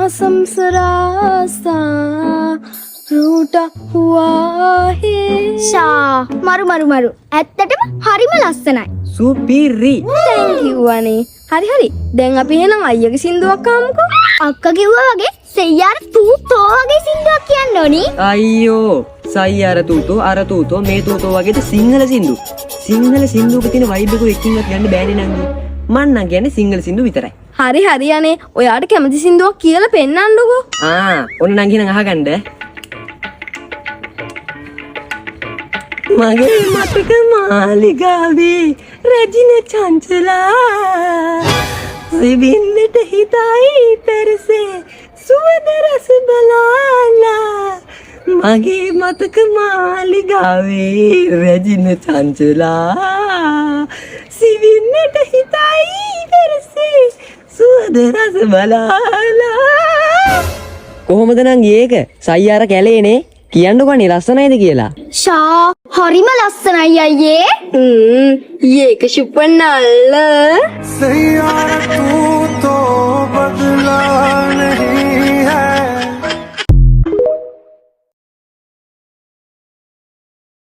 मौसम सरासा रूटा हुआ है ශා මරු ඇත්තටම හරිම ලස්සනයි සුපිරි thank you අනේ හරි දැන් අපි එහෙනම් අයියගේ සින්දුවක් අහමුකෝ අක්කා කිව්වා වගේ සෙයියාර තූතෝ වගේ සින්දුවක් කියන්න ඕනි අයියෝ සයියාර තූතෝ අර තූතෝ මේ තූතෝ වගේද සිංහල සින්දුවක තියෙන වයිබ් එක එකින්වත් ගන්න බෑනේ නංගි මං නම් කියන්නේ සිංහල සින්දු විතරයි හරි අනේ ඔයාට කැමති සින්දුවක් කියලා පෙන්නන්නකෝ ඔන්න නංගි නම් අහගන්න මගේ මතක මාලිගාවේ රැජින චංචලා සිවින්නට හිතයි පෙරසේ සුවඳ රස බලාලා මගේ මතක මාලිගාවේ රැජින චංචලා සිවින්නට හිතයි පෙරසේ සුවඳ රස බලාලා කොහොමද නංගි ඒක සයියාර කැලේනේ කියන්නකෝ අනේ ලස්සනයිද කියලා ශා හරිම ලස්සනයි අයියේ ඒක ශුපනල්ල सैयारा तू तो बदला नहीं